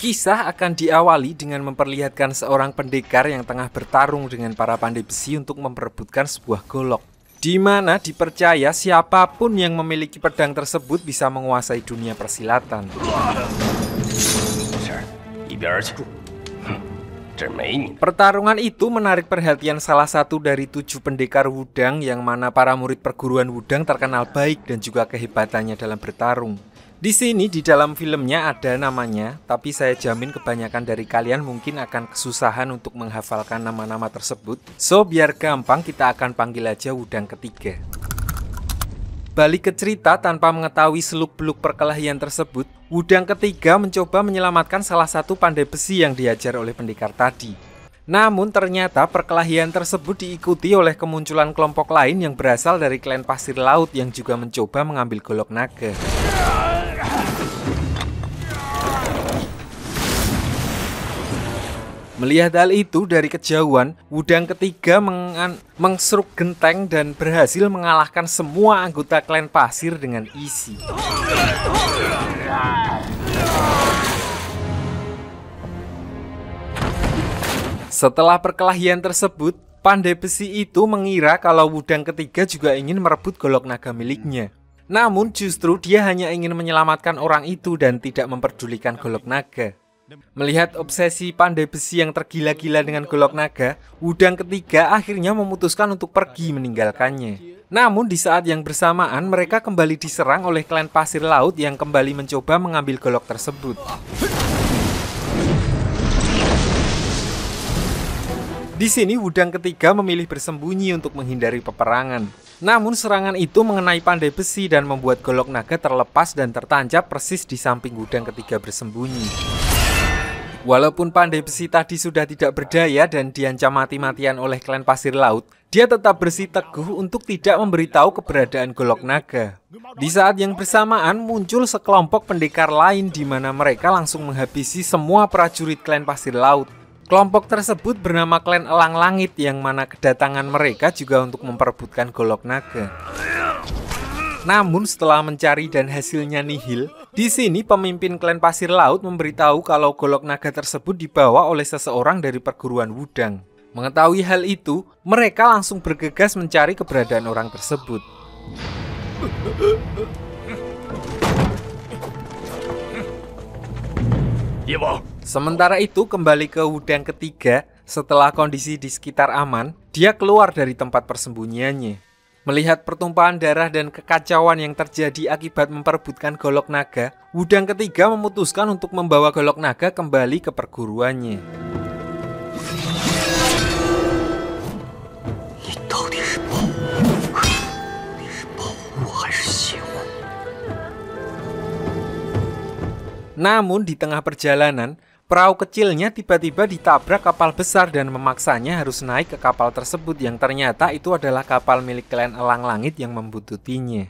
Kisah akan diawali dengan memperlihatkan seorang pendekar yang tengah bertarung dengan para pandai besi untuk memperebutkan sebuah golok, di mana dipercaya siapapun yang memiliki pedang tersebut bisa menguasai dunia persilatan. Pertarungan itu menarik perhatian salah satu dari 7 pendekar Wudang, yang mana para murid perguruan Wudang terkenal baik dan juga kehebatannya dalam bertarung. Di sini di dalam filmnya ada namanya, tapi saya jamin kebanyakan dari kalian mungkin akan kesusahan untuk menghafalkan nama-nama tersebut. So biar gampang kita akan panggil aja Wudang ketiga. Balik ke cerita, tanpa mengetahui seluk-beluk perkelahian tersebut, Wudang ketiga mencoba menyelamatkan salah satu pandai besi yang diajar oleh pendekar tadi. Namun ternyata perkelahian tersebut diikuti oleh kemunculan kelompok lain yang berasal dari klan pasir laut yang juga mencoba mengambil golok naga. Melihat hal itu dari kejauhan, Wudang ketiga mengseruk genteng dan berhasil mengalahkan semua anggota klan pasir dengan easy. Setelah perkelahian tersebut, pandai besi itu mengira kalau Wudang ketiga juga ingin merebut golok naga miliknya. Namun justru dia hanya ingin menyelamatkan orang itu dan tidak memperdulikan golok naga. Melihat obsesi pandai besi yang tergila-gila dengan golok naga, Wudang ketiga akhirnya memutuskan untuk pergi meninggalkannya. Namun di saat yang bersamaan mereka kembali diserang oleh klan pasir laut yang kembali mencoba mengambil golok tersebut. Di sini Wudang ketiga memilih bersembunyi untuk menghindari peperangan. Namun serangan itu mengenai pandai besi dan membuat golok naga terlepas dan tertancap persis di samping Wudang ketiga bersembunyi. Walaupun pandai besi tadi sudah tidak berdaya dan diancam mati-matian oleh klan pasir laut, dia tetap bersiteguh untuk tidak memberitahu keberadaan golok naga. Di saat yang bersamaan muncul sekelompok pendekar lain di mana mereka langsung menghabisi semua prajurit klan pasir laut. Kelompok tersebut bernama klan Elang Langit, yang mana kedatangan mereka juga untuk memperebutkan golok naga. Namun setelah mencari dan hasilnya nihil, di sini pemimpin klan pasir laut memberitahu kalau golok naga tersebut dibawa oleh seseorang dari perguruan Wudang. Mengetahui hal itu, mereka langsung bergegas mencari keberadaan orang tersebut. Sementara itu kembali ke Wudang ketiga, setelah kondisi di sekitar aman, dia keluar dari tempat persembunyiannya. Melihat pertumpahan darah dan kekacauan yang terjadi akibat memperebutkan golok naga, Wudang ketiga memutuskan untuk membawa golok naga kembali ke perguruannya. Namun di tengah perjalanan, perahu kecilnya tiba-tiba ditabrak kapal besar dan memaksanya harus naik ke kapal tersebut yang ternyata itu adalah kapal milik klan Elang Langit yang membuntutinya.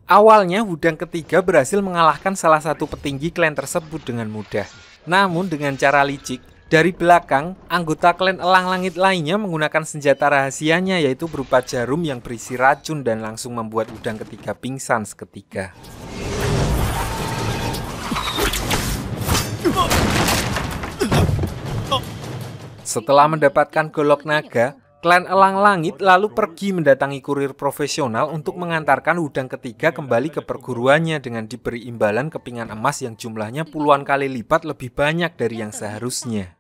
Awalnya Wudang ketiga berhasil mengalahkan salah satu petinggi klan tersebut dengan mudah. Namun dengan cara licik, dari belakang, anggota klan Elang Langit lainnya menggunakan senjata rahasianya yaitu berupa jarum yang berisi racun dan langsung membuat Wudang ketiga pingsan seketika. Setelah mendapatkan golok naga, klan Elang Langit lalu pergi mendatangi kurir profesional untuk mengantarkan Wudang ketiga kembali ke perguruannya dengan diberi imbalan kepingan emas yang jumlahnya puluhan kali lipat lebih banyak dari yang seharusnya.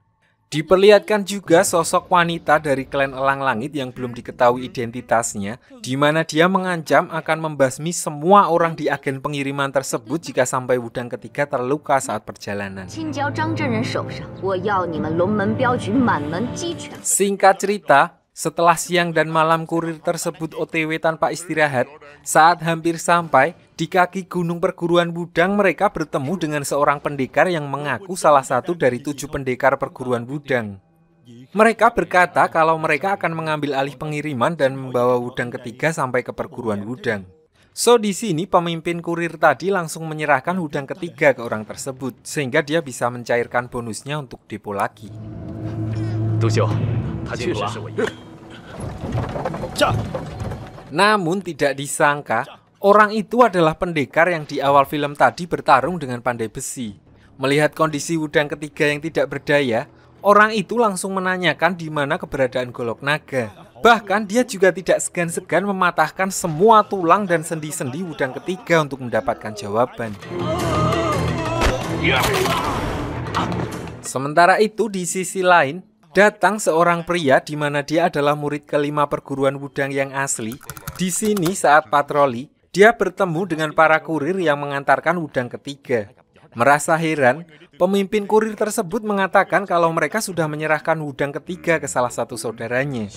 Diperlihatkan juga sosok wanita dari klan Elang Langit yang belum diketahui identitasnya, di mana dia mengancam akan membasmi semua orang di agen pengiriman tersebut jika sampai Wudang ketiga terluka saat perjalanan. Singkat cerita, setelah siang dan malam kurir tersebut OTW tanpa istirahat, saat hampir sampai, di kaki gunung perguruan Wudang mereka bertemu dengan seorang pendekar yang mengaku salah satu dari 7 pendekar perguruan Wudang. Mereka berkata kalau mereka akan mengambil alih pengiriman dan membawa Wudang ketiga sampai ke perguruan Wudang. So di sini pemimpin kurir tadi langsung menyerahkan Wudang ketiga ke orang tersebut, sehingga dia bisa mencairkan bonusnya untuk depo lagi. Namun tidak disangka, orang itu adalah pendekar yang di awal film tadi bertarung dengan pandai besi. Melihat kondisi Wudang ketiga yang tidak berdaya, orang itu langsung menanyakan di mana keberadaan golok naga. Bahkan dia juga tidak segan-segan mematahkan semua tulang dan sendi-sendi Wudang ketiga untuk mendapatkan jawaban. Sementara itu di sisi lain, datang seorang pria di mana dia adalah murid kelima perguruan Wudang yang asli. Di sini saat patroli, dia bertemu dengan para kurir yang mengantarkan Wudang ketiga. Merasa heran, pemimpin kurir tersebut mengatakan kalau mereka sudah menyerahkan Wudang ketiga ke salah satu saudaranya.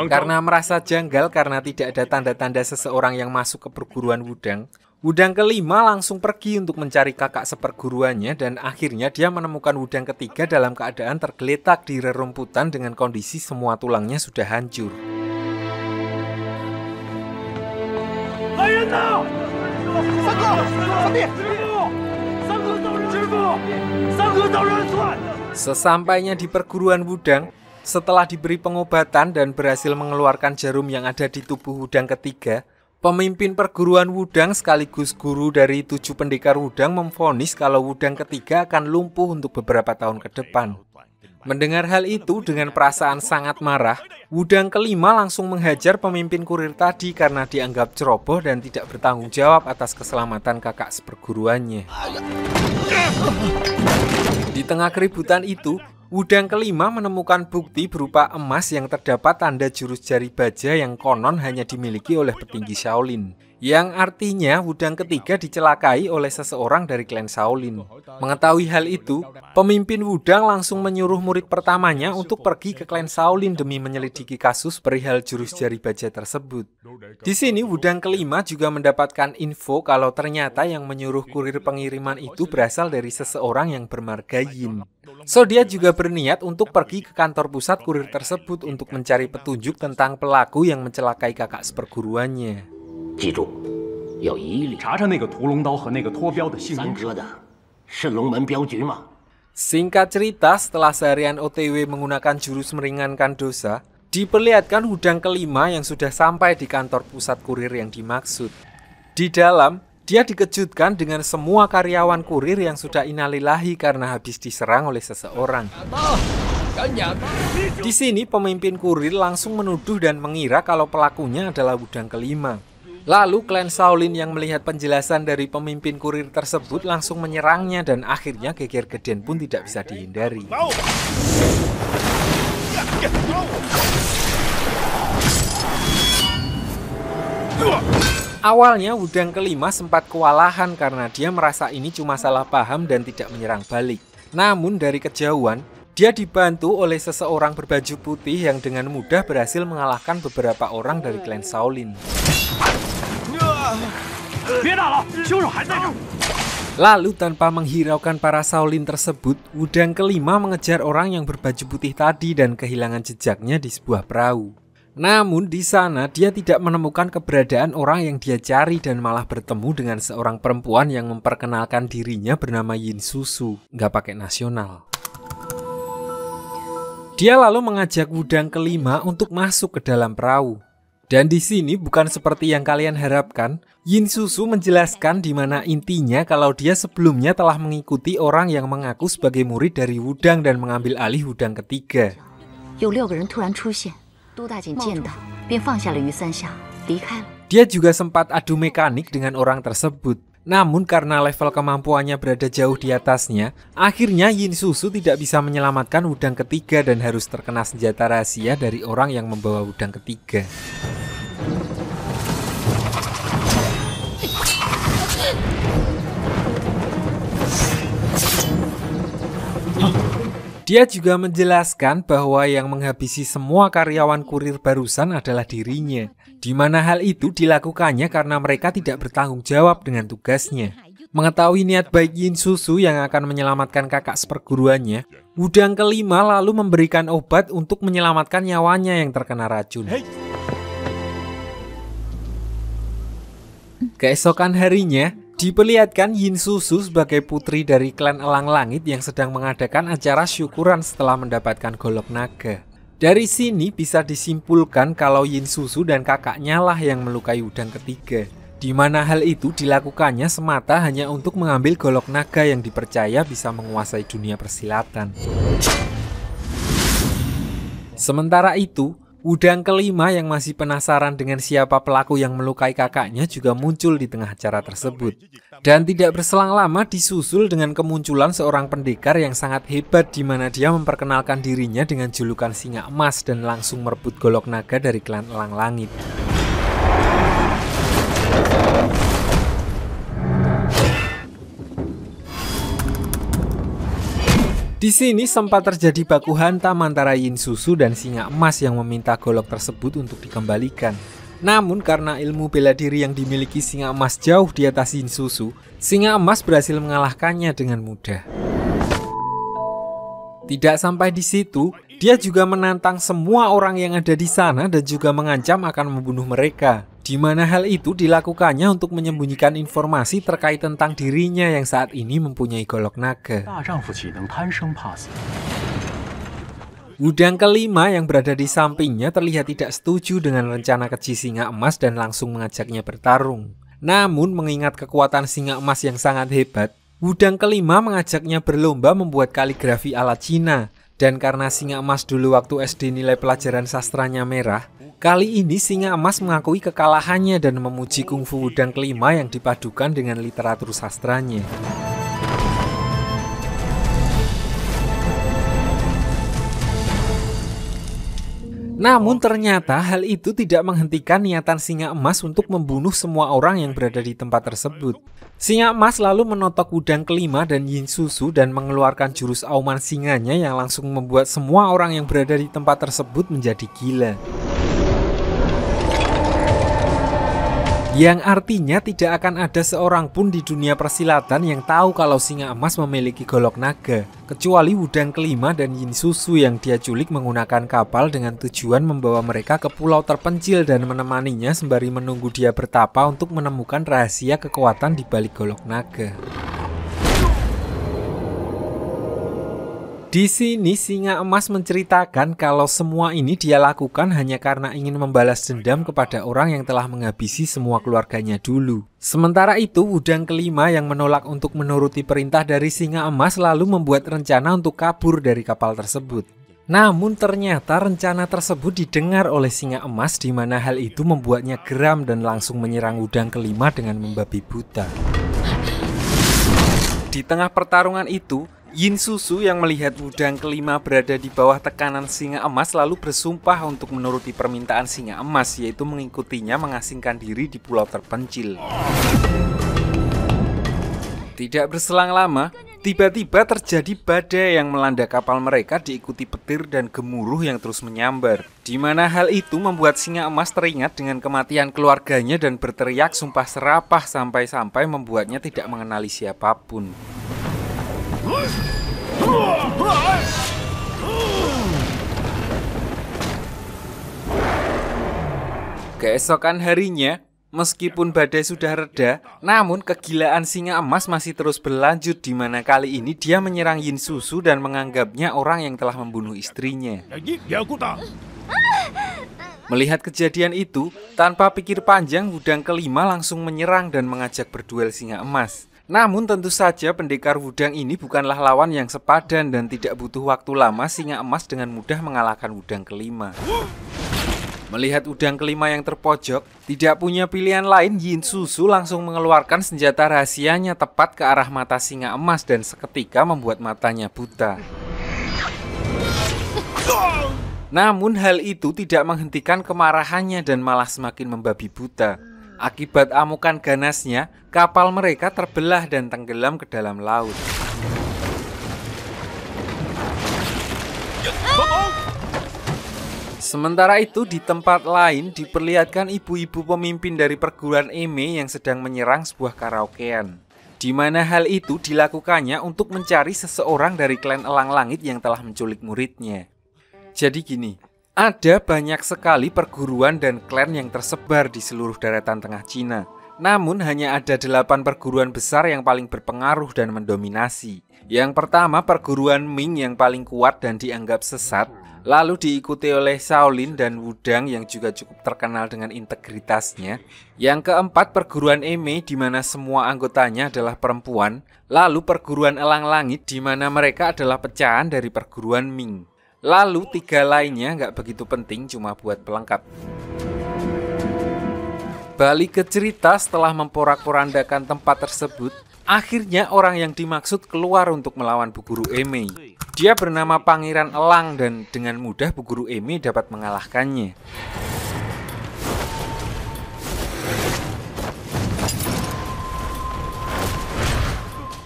Karena merasa janggal karena tidak ada tanda-tanda seseorang yang masuk ke perguruan Wudang, Wudang kelima langsung pergi untuk mencari kakak seperguruannya dan akhirnya dia menemukan Wudang ketiga dalam keadaan tergeletak di rerumputan dengan kondisi semua tulangnya sudah hancur. Sesampainya di perguruan Wudang, setelah diberi pengobatan dan berhasil mengeluarkan jarum yang ada di tubuh Wudang ketiga, pemimpin perguruan Wudang sekaligus guru dari 7 pendekar Wudang memvonis kalau Wudang ketiga akan lumpuh untuk beberapa tahun ke depan. Mendengar hal itu dengan perasaan sangat marah, Wudang kelima langsung menghajar pemimpin kurir tadi karena dianggap ceroboh dan tidak bertanggung jawab atas keselamatan kakak seperguruannya. Di tengah keributan itu, Wudang kelima menemukan bukti berupa emas yang terdapat tanda jurus jari baja yang konon hanya dimiliki oleh petinggi Shaolin. Yang artinya Wudang ketiga dicelakai oleh seseorang dari klan Shaolin. Mengetahui hal itu, pemimpin Wudang langsung menyuruh murid pertamanya untuk pergi ke klan Shaolin demi menyelidiki kasus perihal jurus jari baja tersebut. Di sini Wudang kelima juga mendapatkan info kalau ternyata yang menyuruh kurir pengiriman itu berasal dari seseorang yang bermarga Yin. So dia juga berniat untuk pergi ke kantor pusat kurir tersebut untuk mencari petunjuk tentang pelaku yang mencelakai kakak seperguruannya. Singkat cerita, setelah seharian OTW menggunakan jurus meringankan dosa, diperlihatkan Wudang kelima yang sudah sampai di kantor pusat kurir yang dimaksud. Di dalam, dia dikejutkan dengan semua karyawan kurir yang sudah innalillahi karena habis diserang oleh seseorang. Di sini pemimpin kurir langsung menuduh dan mengira kalau pelakunya adalah Wudang kelima. Lalu klan Shaolin yang melihat penjelasan dari pemimpin kurir tersebut langsung menyerangnya dan akhirnya geger geden pun tidak bisa dihindari. Awalnya Wudang kelima sempat kewalahan karena dia merasa ini cuma salah paham dan tidak menyerang balik. Namun dari kejauhan, dia dibantu oleh seseorang berbaju putih yang dengan mudah berhasil mengalahkan beberapa orang dari klan Shaolin. Lalu tanpa menghiraukan para Shaolin tersebut, Wudang kelima mengejar orang yang berbaju putih tadi dan kehilangan jejaknya di sebuah perahu. Namun di sana dia tidak menemukan keberadaan orang yang dia cari dan malah bertemu dengan seorang perempuan yang memperkenalkan dirinya bernama Yin Susu, nggak pakai nasional. Dia lalu mengajak Wudang kelima untuk masuk ke dalam perahu. Dan di sini bukan seperti yang kalian harapkan, Yin Susu menjelaskan di mana intinya kalau dia sebelumnya telah mengikuti orang yang mengaku sebagai murid dari Wudang dan mengambil alih Wudang ketiga. Dia juga sempat adu mekanik dengan orang tersebut. Namun karena level kemampuannya berada jauh di atasnya, akhirnya Yin Susu tidak bisa menyelamatkan Wudang ketiga dan harus terkena senjata rahasia dari orang yang membawa Wudang ketiga. Dia juga menjelaskan bahwa yang menghabisi semua karyawan kurir barusan adalah dirinya, di mana hal itu dilakukannya karena mereka tidak bertanggung jawab dengan tugasnya. Mengetahui niat baik Yin Susu yang akan menyelamatkan kakak seperguruannya, Wudang kelima lalu memberikan obat untuk menyelamatkan nyawanya yang terkena racun. Keesokan harinya, diperlihatkan Yin Susu sebagai putri dari klan Elang Langit yang sedang mengadakan acara syukuran setelah mendapatkan golok naga. Dari sini bisa disimpulkan kalau Yin Susu dan kakaknya lah yang melukai Wudang ketiga. di mana hal itu dilakukannya semata hanya untuk mengambil golok naga yang dipercaya bisa menguasai dunia persilatan. Sementara itu, Wudang kelima yang masih penasaran dengan siapa pelaku yang melukai kakaknya juga muncul di tengah acara tersebut. Dan tidak berselang lama disusul dengan kemunculan seorang pendekar yang sangat hebat di mana dia memperkenalkan dirinya dengan julukan Singa Emas dan langsung merebut golok naga dari klan Elang Langit. Di sini sempat terjadi baku hantam antara Yin Susu dan Singa Emas yang meminta golok tersebut untuk dikembalikan. Namun karena ilmu bela diri yang dimiliki Singa Emas jauh di atas Yin Susu, Singa Emas berhasil mengalahkannya dengan mudah. Tidak sampai di situ, dia juga menantang semua orang yang ada di sana dan juga mengancam akan membunuh mereka. Di mana hal itu dilakukannya untuk menyembunyikan informasi terkait tentang dirinya yang saat ini mempunyai golok naga. Wudang kelima yang berada di sampingnya terlihat tidak setuju dengan rencana keji Singa Emas dan langsung mengajaknya bertarung. Namun mengingat kekuatan Singa Emas yang sangat hebat, Wudang kelima mengajaknya berlomba membuat kaligrafi ala Cina. Dan karena Singa Emas dulu waktu SD nilai pelajaran sastranya merah, kali ini Singa Emas mengakui kekalahannya dan memuji kungfu Wudang kelima yang dipadukan dengan literatur sastranya. Namun ternyata hal itu tidak menghentikan niatan Singa Emas untuk membunuh semua orang yang berada di tempat tersebut. Singa Emas lalu menotok Wudang kelima dan Yin Susu dan mengeluarkan jurus auman singanya yang langsung membuat semua orang yang berada di tempat tersebut menjadi gila. Yang artinya tidak akan ada seorang pun di dunia persilatan yang tahu kalau Singa Emas memiliki golok naga, kecuali Wudang kelima dan Yin Susu yang dia culik menggunakan kapal dengan tujuan membawa mereka ke pulau terpencil dan menemaninya sembari menunggu dia bertapa untuk menemukan rahasia kekuatan di balik golok naga. Di sini Singa Emas menceritakan kalau semua ini dia lakukan hanya karena ingin membalas dendam kepada orang yang telah menghabisi semua keluarganya dulu. Sementara itu Wudang kelima yang menolak untuk menuruti perintah dari Singa Emas lalu membuat rencana untuk kabur dari kapal tersebut. Namun ternyata rencana tersebut didengar oleh Singa Emas di mana hal itu membuatnya geram dan langsung menyerang Wudang kelima dengan membabi buta. Di tengah pertarungan itu, Yin Susu yang melihat Wudang kelima berada di bawah tekanan Singa Emas lalu bersumpah untuk menuruti permintaan Singa Emas, yaitu mengikutinya mengasingkan diri di pulau terpencil. Tidak berselang lama, tiba-tiba terjadi badai yang melanda kapal mereka diikuti petir dan gemuruh yang terus menyambar. Di mana hal itu membuat Singa Emas teringat dengan kematian keluarganya dan berteriak sumpah serapah sampai-sampai membuatnya tidak mengenali siapapun. Keesokan harinya, meskipun badai sudah reda, namun kegilaan Singa Emas masih terus berlanjut di mana kali ini dia menyerang Yin Susu dan menganggapnya orang yang telah membunuh istrinya. Melihat kejadian itu, tanpa pikir panjang Wudang kelima langsung menyerang dan mengajak berduel Singa Emas. Namun tentu saja pendekar Wudang ini bukanlah lawan yang sepadan dan tidak butuh waktu lama Singa Emas dengan mudah mengalahkan Wudang kelima. Melihat Wudang kelima yang terpojok, tidak punya pilihan lain, Yin Susu langsung mengeluarkan senjata rahasianya tepat ke arah mata Singa Emas dan seketika membuat matanya buta. Namun hal itu tidak menghentikan kemarahannya dan malah semakin membabi buta. Akibat amukan ganasnya, kapal mereka terbelah dan tenggelam ke dalam laut. Sementara itu di tempat lain diperlihatkan ibu-ibu pemimpin dari perguruan Eme yang sedang menyerang sebuah karaokean. Di mana hal itu dilakukannya untuk mencari seseorang dari klan Elang Langit yang telah menculik muridnya. Jadi gini, ada banyak sekali perguruan dan klan yang tersebar di seluruh daratan tengah Cina. Namun hanya ada 8 perguruan besar yang paling berpengaruh dan mendominasi. Yang pertama perguruan Ming yang paling kuat dan dianggap sesat, lalu diikuti oleh Shaolin dan Wudang yang juga cukup terkenal dengan integritasnya. Yang keempat perguruan Emei di mana semua anggotanya adalah perempuan, lalu perguruan Elang Langit di mana mereka adalah pecahan dari perguruan Ming. Lalu 3 lainnya nggak begitu penting, cuma buat pelengkap. Balik ke cerita, setelah memporak-porandakan tempat tersebut, akhirnya orang yang dimaksud keluar untuk melawan Bu Guru Emei. Dia bernama Pangeran Elang dan dengan mudah Bu Guru Emei dapat mengalahkannya.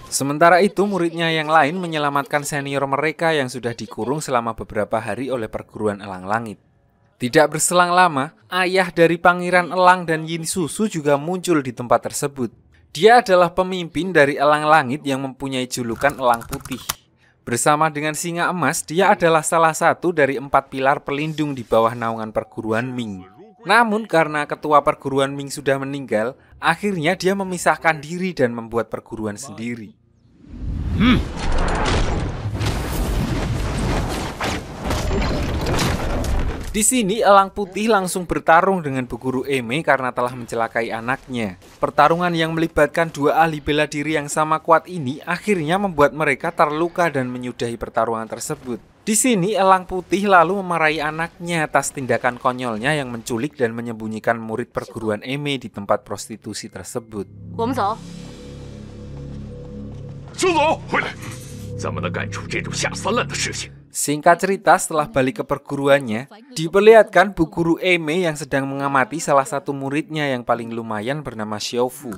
Sementara itu muridnya yang lain menyelamatkan senior mereka yang sudah dikurung selama beberapa hari oleh perguruan Elang Langit. Tidak berselang lama, ayah dari Pangeran Elang dan Yin Susu juga muncul di tempat tersebut. Dia adalah pemimpin dari Elang Langit yang mempunyai julukan Elang Putih. Bersama dengan Singa Emas, dia adalah salah satu dari 4 pilar pelindung di bawah naungan perguruan Ming. Namun karena ketua perguruan Ming sudah meninggal, akhirnya dia memisahkan diri dan membuat perguruan sendiri. Di sini Elang Putih langsung bertarung dengan Bu Guru Emei karena telah mencelakai anaknya. Pertarungan yang melibatkan 2 ahli bela diri yang sama kuat ini akhirnya membuat mereka terluka dan menyudahi pertarungan tersebut. Di sini Elang Putih lalu memarahi anaknya atas tindakan konyolnya yang menculik dan menyembunyikan murid perguruan Emei di tempat prostitusi tersebut. Singkat cerita, setelah balik ke perguruannya, diperlihatkan Bu Guru Emei yang sedang mengamati salah satu muridnya yang paling lumayan bernama Xiaofu.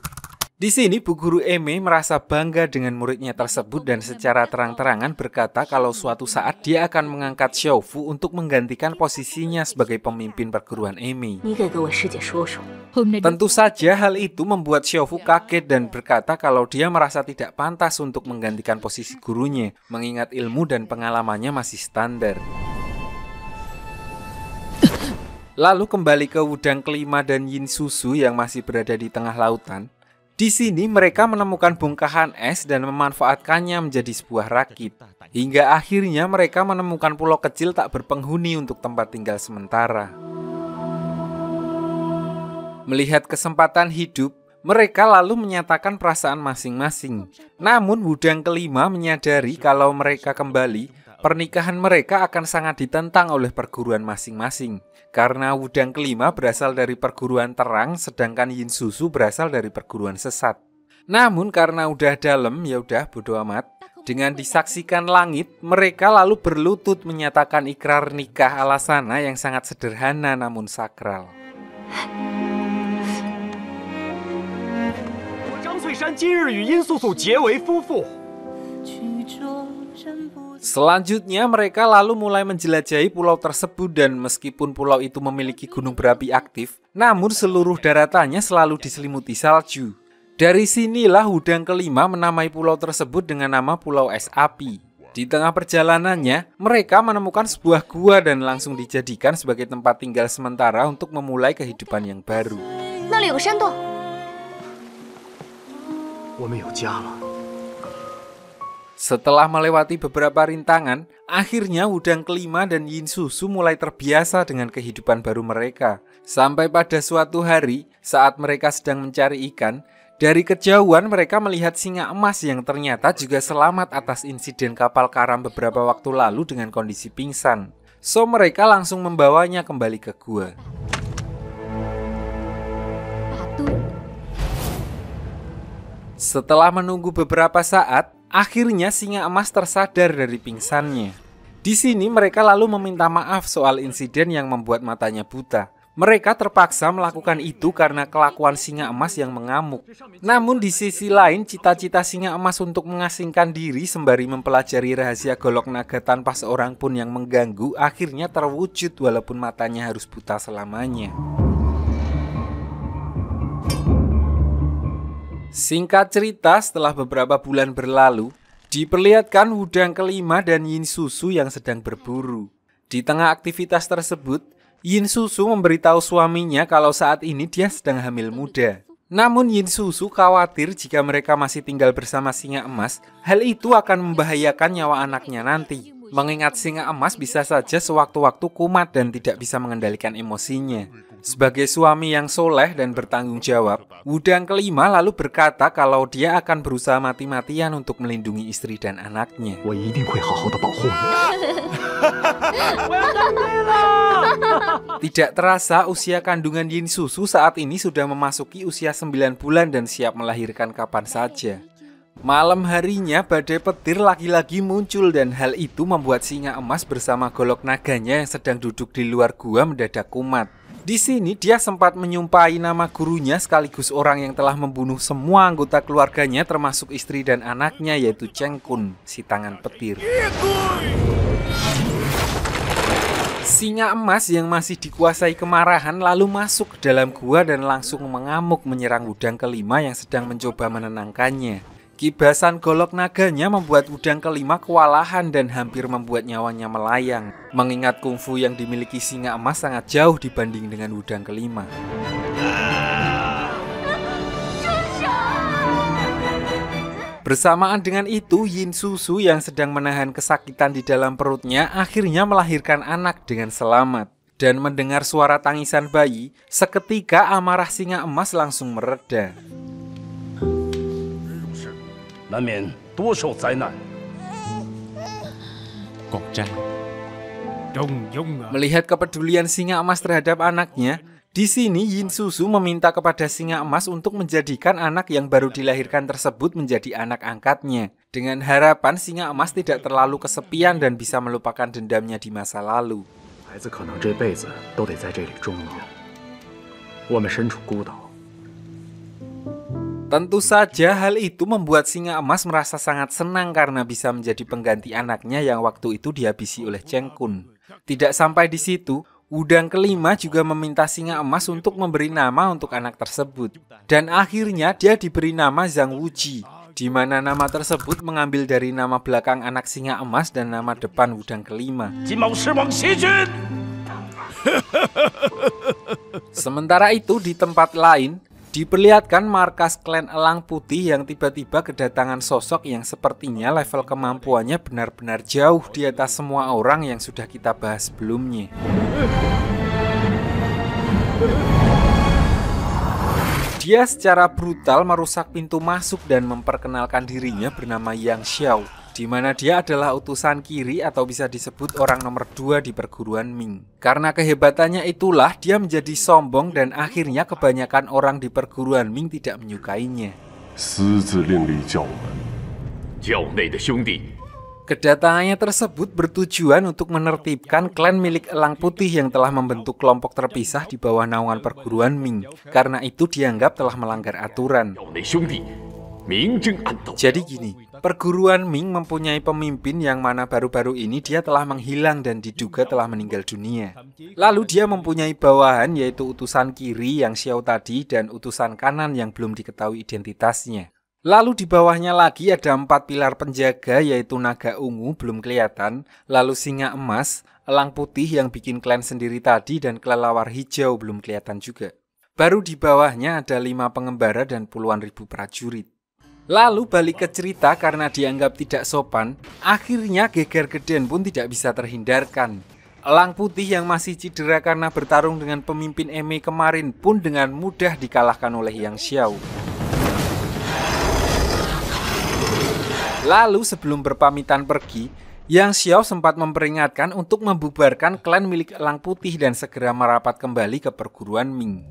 Di sini Bu Guru Emei merasa bangga dengan muridnya tersebut dan secara terang-terangan berkata kalau suatu saat dia akan mengangkat Xiaofu untuk menggantikan posisinya sebagai pemimpin perguruan Emei. Tentu saja hal itu membuat Xiaofu kaget dan berkata kalau dia merasa tidak pantas untuk menggantikan posisi gurunya, mengingat ilmu dan pengalamannya masih standar. Lalu kembali ke Wudang kelima dan Yin Susu yang masih berada di tengah lautan. Di sini mereka menemukan bongkahan es dan memanfaatkannya menjadi sebuah rakit. Hingga akhirnya mereka menemukan pulau kecil tak berpenghuni untuk tempat tinggal sementara. Melihat kesempatan hidup, mereka lalu menyatakan perasaan masing-masing. Namun Wudang kelima menyadari kalau mereka kembali, pernikahan mereka akan sangat ditentang oleh perguruan masing-masing. Karena Wudang kelima berasal dari perguruan terang, sedangkan Yin Susu berasal dari perguruan sesat. Namun karena udah dalam, ya udah bodo amat. Dengan disaksikan langit, mereka lalu berlutut menyatakan ikrar nikah ala sana yang sangat sederhana namun sakral. Selanjutnya mereka lalu mulai menjelajahi pulau tersebut dan meskipun pulau itu memiliki gunung berapi aktif, namun seluruh daratannya selalu diselimuti salju. Dari sinilah Wudang kelima menamai pulau tersebut dengan nama Pulau Es Api. Di tengah perjalanannya, mereka menemukan sebuah gua dan langsung dijadikan sebagai tempat tinggal sementara untuk memulai kehidupan yang baru. Setelah melewati beberapa rintangan, akhirnya Wudang kelima dan Yin Susu mulai terbiasa dengan kehidupan baru mereka. Sampai pada suatu hari, saat mereka sedang mencari ikan, dari kejauhan mereka melihat singa emas yang ternyata juga selamat atas insiden kapal karam beberapa waktu lalu dengan kondisi pingsan. So mereka langsung membawanya kembali ke gua. Setelah menunggu beberapa saat, akhirnya singa emas tersadar dari pingsannya. Di sini mereka lalu meminta maaf soal insiden yang membuat matanya buta. Mereka terpaksa melakukan itu karena kelakuan singa emas yang mengamuk. Namun di sisi lain, cita-cita singa emas untuk mengasingkan diri sembari mempelajari rahasia golok naga tanpa seorang pun yang mengganggu akhirnya terwujud walaupun matanya harus buta selamanya. Singkat cerita, setelah beberapa bulan berlalu, diperlihatkan Wudang kelima dan Yin Susu yang sedang berburu. Di tengah aktivitas tersebut, Yin Susu memberitahu suaminya kalau saat ini dia sedang hamil muda. Namun Yin Susu khawatir jika mereka masih tinggal bersama singa emas, hal itu akan membahayakan nyawa anaknya nanti. Mengingat singa emas bisa saja sewaktu-waktu kumat dan tidak bisa mengendalikan emosinya. Sebagai suami yang soleh dan bertanggung jawab, Wudang kelima lalu berkata kalau dia akan berusaha mati-matian untuk melindungi istri dan anaknya. Tidak terasa usia kandungan Yin Susu saat ini sudah memasuki usia 9 bulan dan siap melahirkan kapan saja. Malam harinya badai petir lagi-lagi muncul dan hal itu membuat singa emas bersama golok naganya yang sedang duduk di luar gua mendadak kumat. Di sini dia sempat menyumpahi nama gurunya sekaligus orang yang telah membunuh semua anggota keluarganya termasuk istri dan anaknya yaitu Cheng Kun, si tangan petir. Singa emas yang masih dikuasai kemarahan lalu masuk ke dalam gua dan langsung mengamuk menyerang Wudang kelima yang sedang mencoba menenangkannya. Kibasan golok naganya membuat Wudang kelima kewalahan dan hampir membuat nyawanya melayang. Mengingat kungfu yang dimiliki singa emas sangat jauh dibanding dengan Wudang kelima. Bersamaan dengan itu, Yin Susu yang sedang menahan kesakitan di dalam perutnya akhirnya melahirkan anak dengan selamat. Dan mendengar suara tangisan bayi, seketika amarah singa emas langsung mereda. Melihat kepedulian singa emas terhadap anaknya, di sini Yin Susu meminta kepada singa emas untuk menjadikan anak yang baru dilahirkan tersebut menjadi anak angkatnya, dengan harapan singa emas tidak terlalu kesepian dan bisa melupakan dendamnya di masa lalu. Tentu saja hal itu membuat singa emas merasa sangat senang karena bisa menjadi pengganti anaknya yang waktu itu dihabisi oleh Cheng Kun. Tidak sampai di situ, Wudang kelima juga meminta singa emas untuk memberi nama untuk anak tersebut. Dan akhirnya dia diberi nama Zhang Wuji, di mana nama tersebut mengambil dari nama belakang anak singa emas dan nama depan Wudang kelima. Sementara itu di tempat lain, diperlihatkan markas klan Elang Putih yang tiba-tiba kedatangan sosok yang sepertinya level kemampuannya benar-benar jauh di atas semua orang yang sudah kita bahas sebelumnya. Dia secara brutal merusak pintu masuk dan memperkenalkan dirinya bernama Yang Xiao, di mana dia adalah utusan kiri atau bisa disebut orang nomor 2 di perguruan Ming. Karena kehebatannya itulah dia menjadi sombong dan akhirnya kebanyakan orang di perguruan Ming tidak menyukainya. Kedatangannya tersebut bertujuan untuk menertibkan klan milik Elang Putih yang telah membentuk kelompok terpisah di bawah naungan perguruan Ming. Karena itu dianggap telah melanggar aturan. Jadi gini, perguruan Ming mempunyai pemimpin yang mana baru-baru ini dia telah menghilang dan diduga telah meninggal dunia. Lalu dia mempunyai bawahan yaitu utusan kiri yang Xiao tadi dan utusan kanan yang belum diketahui identitasnya. Lalu di bawahnya lagi ada 4 pilar penjaga yaitu naga ungu belum kelihatan, lalu singa emas, elang putih yang bikin klan sendiri tadi dan kelelawar hijau belum kelihatan juga. Baru di bawahnya ada 5 pengembara dan puluhan ribu prajurit. Lalu balik ke cerita karena dianggap tidak sopan, akhirnya geger geden pun tidak bisa terhindarkan. Elang putih yang masih cedera karena bertarung dengan pemimpin Eme kemarin pun dengan mudah dikalahkan oleh Yang Xiao. Lalu sebelum berpamitan pergi, Yang Xiao sempat memperingatkan untuk membubarkan klan milik Elang Putih dan segera merapat kembali ke perguruan Ming.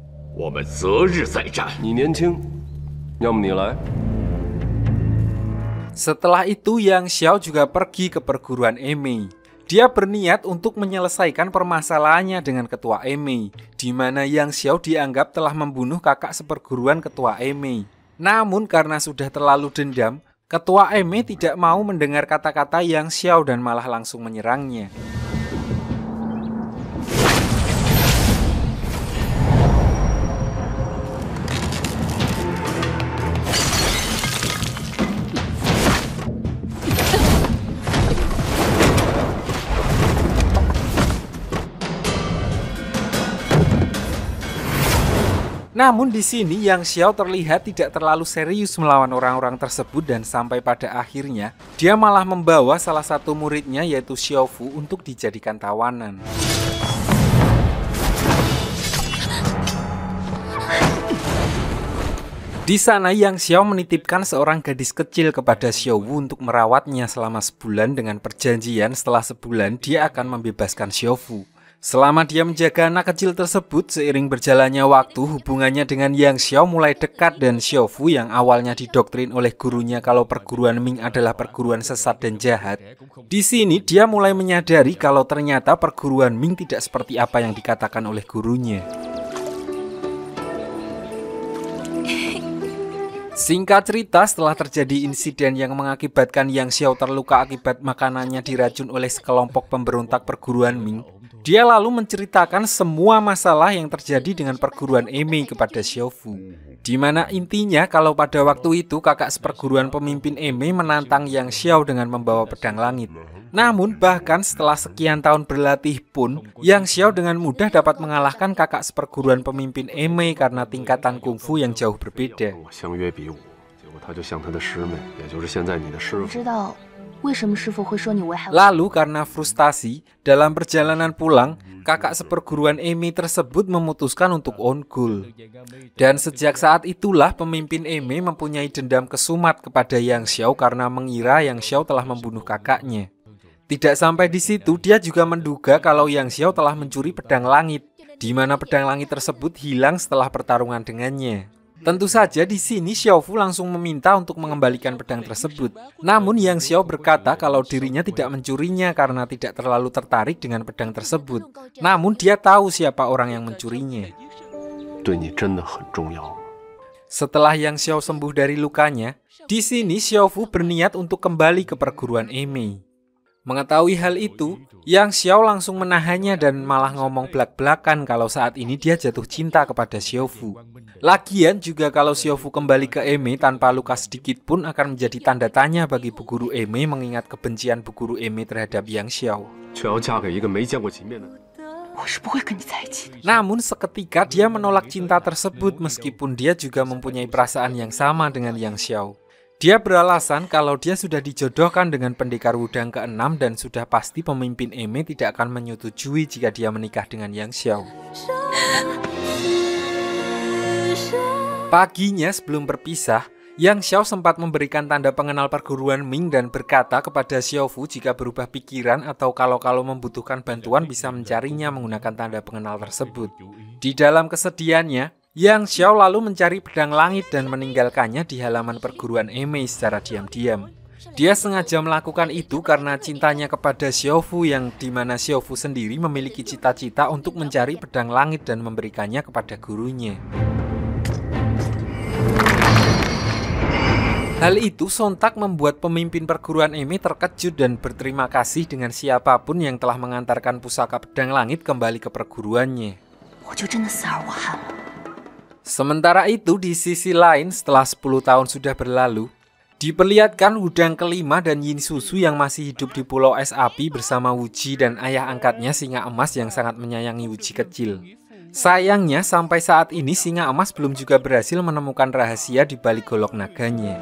Setelah itu Yang Xiao juga pergi ke perguruan Eme. Dia berniat untuk menyelesaikan permasalahannya dengan ketua Eme, di mana Yang Xiao dianggap telah membunuh kakak seperguruan ketua Eme. Namun karena sudah terlalu dendam, ketua Eme tidak mau mendengar kata-kata Yang Xiao dan malah langsung menyerangnya. Namun di sini Yang Xiao terlihat tidak terlalu serius melawan orang-orang tersebut dan sampai pada akhirnya dia malah membawa salah satu muridnya yaitu Xiao Fu untuk dijadikan tawanan. Di sana Yang Xiao menitipkan seorang gadis kecil kepada Xiao Wu untuk merawatnya selama sebulan dengan perjanjian setelah sebulan dia akan membebaskan Xiao Fu. Selama dia menjaga anak kecil tersebut, seiring berjalannya waktu, hubungannya dengan Yang Xiao mulai dekat dan Xiao Fu yang awalnya didoktrin oleh gurunya kalau perguruan Ming adalah perguruan sesat dan jahat. Di sini dia mulai menyadari kalau ternyata perguruan Ming tidak seperti apa yang dikatakan oleh gurunya. Singkat cerita, setelah terjadi insiden yang mengakibatkan Yang Xiao terluka akibat makanannya diracun oleh sekelompok pemberontak perguruan Ming, dia lalu menceritakan semua masalah yang terjadi dengan perguruan Emei kepada Xiao Fu. Di mana intinya kalau pada waktu itu kakak seperguruan pemimpin Emei menantang Yang Xiao dengan membawa pedang langit. Namun bahkan setelah sekian tahun berlatih pun, Yang Xiao dengan mudah dapat mengalahkan kakak seperguruan pemimpin Emei karena tingkatan kungfu yang jauh berbeda. Lalu karena frustasi, dalam perjalanan pulang, kakak seperguruan Emei tersebut memutuskan untuk unggul. Dan sejak saat itulah pemimpin Emei mempunyai dendam kesumat kepada Yang Xiao karena mengira Yang Xiao telah membunuh kakaknya. Tidak sampai di situ, dia juga menduga kalau Yang Xiao telah mencuri pedang langit, di mana pedang langit tersebut hilang setelah pertarungan dengannya. Tentu saja di sini Xiao Fu langsung meminta untuk mengembalikan pedang tersebut. Namun Yang Xiao berkata kalau dirinya tidak mencurinya karena tidak terlalu tertarik dengan pedang tersebut. Namun dia tahu siapa orang yang mencurinya. Setelah Yang Xiao sembuh dari lukanya, di sini Xiao Fu berniat untuk kembali ke perguruan Emei. Mengetahui hal itu, Yang Xiao langsung menahannya dan malah ngomong belak-belakan kalau saat ini dia jatuh cinta kepada Xiao Fu. Lagian juga kalau Xiao Fu kembali ke Emei tanpa luka sedikit pun akan menjadi tanda tanya bagi Bu Guru Emei mengingat kebencian Bu Guru Emei terhadap Yang Xiao. Namun seketika dia menolak cinta tersebut meskipun dia juga mempunyai perasaan yang sama dengan Yang Xiao. Dia beralasan kalau dia sudah dijodohkan dengan pendekar Wudang ke-6 dan sudah pasti pemimpin Emei tidak akan menyetujui jika dia menikah dengan Yang Xiao. Paginya sebelum berpisah, Yang Xiao sempat memberikan tanda pengenal perguruan Ming dan berkata kepada Xiao Fu jika berubah pikiran atau kalau membutuhkan bantuan bisa mencarinya menggunakan tanda pengenal tersebut. Di dalam kesedihannya, Yang Xiao lalu mencari pedang langit dan meninggalkannya di halaman perguruan Emei secara diam-diam. Dia sengaja melakukan itu karena cintanya kepada Xiao Fu yang dimana Xiao Fu sendiri memiliki cita-cita untuk mencari pedang langit dan memberikannya kepada gurunya. Hal itu sontak membuat pemimpin perguruan Emei terkejut dan berterima kasih dengan siapapun yang telah mengantarkan pusaka pedang langit kembali ke perguruannya. Sementara itu di sisi lain setelah 10 tahun sudah berlalu, diperlihatkan Wudang kelima dan Yin Susu yang masih hidup di Pulau Es Api bersama Wuji dan ayah angkatnya Singa Emas yang sangat menyayangi Wuji kecil. Sayangnya sampai saat ini Singa Emas belum juga berhasil menemukan rahasia di balik golok naganya.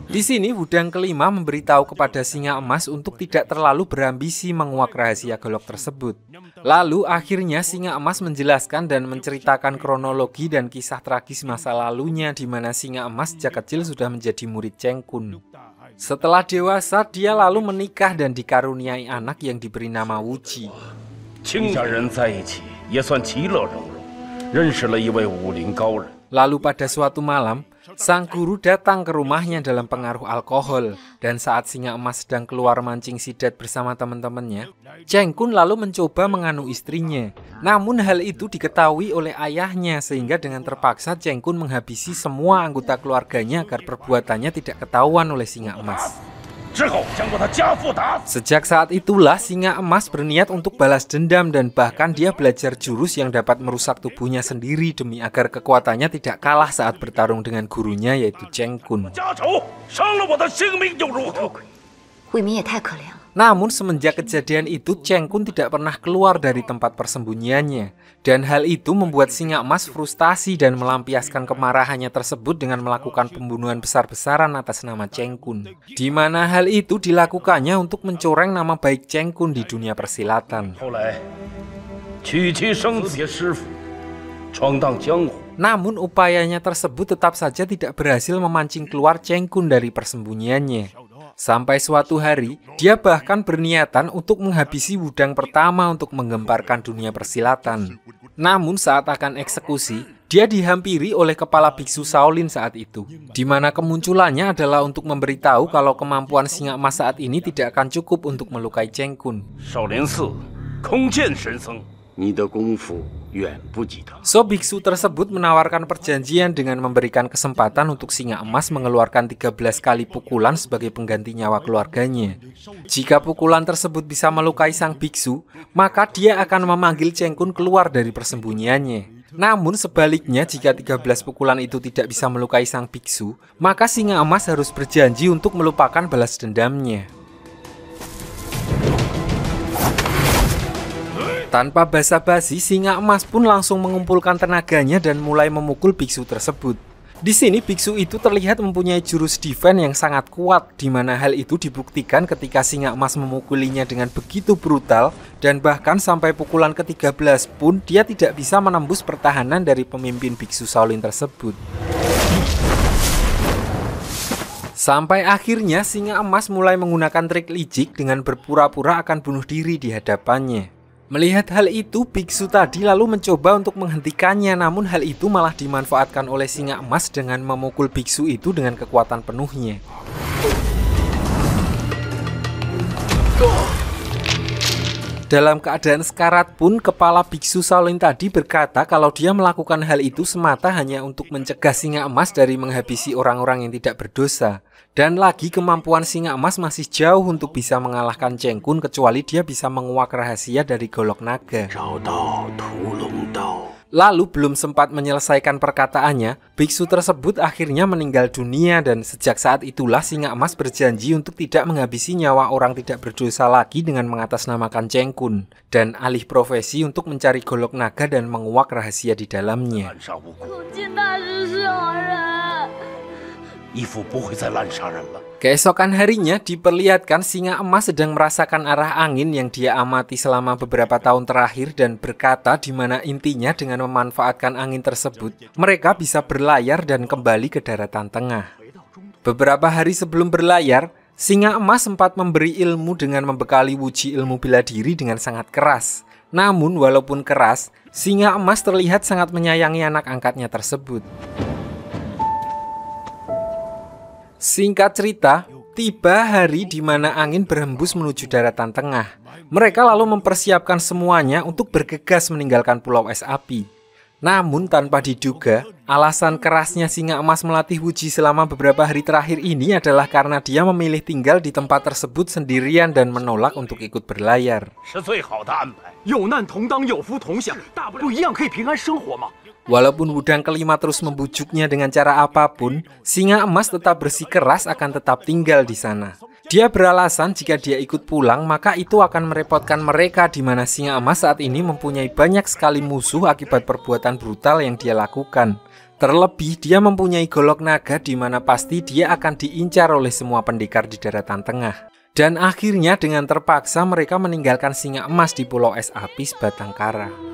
Di sini Wudang kelima memberitahu kepada Singa Emas untuk tidak terlalu berambisi menguak rahasia golok tersebut. Lalu akhirnya Singa Emas menjelaskan dan menceritakan kronologi dan kisah tragis masa lalunya di mana Singa Emas sejak kecil sudah menjadi murid Cheng Kun. Setelah dewasa dia lalu menikah dan dikaruniai anak yang diberi nama Wuji. Lalu pada suatu malam, sang guru datang ke rumahnya dalam pengaruh alkohol, dan saat Singa Emas sedang keluar mancing sidat bersama teman-temannya, Cheng Kun lalu mencoba menganu istrinya. Namun hal itu diketahui oleh ayahnya sehingga dengan terpaksa Cheng Kun menghabisi semua anggota keluarganya agar perbuatannya tidak ketahuan oleh Singa Emas. Sejak saat itulah Singa Emas berniat untuk balas dendam dan bahkan dia belajar jurus yang dapat merusak tubuhnya sendiri demi agar kekuatannya tidak kalah saat bertarung dengan gurunya yaitu Cheng Kun. Namun semenjak kejadian itu, Cheng Kun tidak pernah keluar dari tempat persembunyiannya. Dan hal itu membuat singa emas frustasi dan melampiaskan kemarahannya tersebut dengan melakukan pembunuhan besar-besaran atas nama Cheng Kun. Di mana hal itu dilakukannya untuk mencoreng nama baik Cheng Kun di dunia persilatan. Namun upayanya tersebut tetap saja tidak berhasil memancing keluar Cheng Kun dari persembunyiannya. Sampai suatu hari, dia bahkan berniatan untuk menghabisi Wudang pertama untuk menggemparkan dunia persilatan. Namun saat akan eksekusi, dia dihampiri oleh kepala biksu Shaolin saat itu, di mana kemunculannya adalah untuk memberitahu kalau kemampuan singa emas saat ini tidak akan cukup untuk melukai Cheng Kun. So biksu tersebut menawarkan perjanjian dengan memberikan kesempatan untuk singa emas mengeluarkan 13 kali pukulan sebagai pengganti nyawa keluarganya. Jika pukulan tersebut bisa melukai sang biksu, maka dia akan memanggil Cheng Kun keluar dari persembunyiannya. Namun sebaliknya, jika 13 pukulan itu tidak bisa melukai sang biksu, maka singa emas harus berjanji untuk melupakan balas dendamnya. Tanpa basa-basi, singa emas pun langsung mengumpulkan tenaganya dan mulai memukul biksu tersebut. Di sini biksu itu terlihat mempunyai jurus defense yang sangat kuat, di mana hal itu dibuktikan ketika singa emas memukulinya dengan begitu brutal, dan bahkan sampai pukulan ke-13 pun dia tidak bisa menembus pertahanan dari pemimpin biksu Shaolin tersebut. Sampai akhirnya singa emas mulai menggunakan trik licik dengan berpura-pura akan bunuh diri di hadapannya. Melihat hal itu, biksu tadi lalu mencoba untuk menghentikannya, namun hal itu malah dimanfaatkan oleh singa emas dengan memukul biksu itu dengan kekuatan penuhnya. Dalam keadaan sekarat pun, kepala biksu Shaolin tadi berkata kalau dia melakukan hal itu semata hanya untuk mencegah singa emas dari menghabisi orang-orang yang tidak berdosa. Dan lagi kemampuan singa emas masih jauh untuk bisa mengalahkan Cheng Kun kecuali dia bisa menguak rahasia dari golok naga. Lalu belum sempat menyelesaikan perkataannya, biksu tersebut akhirnya meninggal dunia dan sejak saat itulah singa emas berjanji untuk tidak menghabisi nyawa orang tidak berdosa lagi dengan mengatasnamakan Cheng Kun dan alih profesi untuk mencari golok naga dan menguak rahasia di dalamnya. Keesokan harinya diperlihatkan singa emas sedang merasakan arah angin yang dia amati selama beberapa tahun terakhir dan berkata di mana intinya dengan memanfaatkan angin tersebut, mereka bisa berlayar dan kembali ke daratan tengah. Beberapa hari sebelum berlayar, singa emas sempat memberi ilmu dengan membekali Wuji ilmu bela diri dengan sangat keras. Namun walaupun keras, singa emas terlihat sangat menyayangi anak angkatnya tersebut. Singkat cerita, tiba hari di mana angin berhembus menuju daratan tengah. Mereka lalu mempersiapkan semuanya untuk bergegas meninggalkan Pulau Es Api. Namun tanpa diduga, alasan kerasnya singa emas melatih Wuji selama beberapa hari terakhir ini adalah karena dia memilih tinggal di tempat tersebut sendirian dan menolak untuk ikut berlayar. Walaupun Wudang kelima terus membujuknya dengan cara apapun, singa emas tetap bersikeras akan tetap tinggal di sana. Dia beralasan jika dia ikut pulang, maka itu akan merepotkan mereka di mana singa emas saat ini mempunyai banyak sekali musuh akibat perbuatan brutal yang dia lakukan. Terlebih dia mempunyai golok naga di mana pasti dia akan diincar oleh semua pendekar di daratan tengah. Dan akhirnya dengan terpaksa mereka meninggalkan singa emas di Pulau Es Api sebatang kara.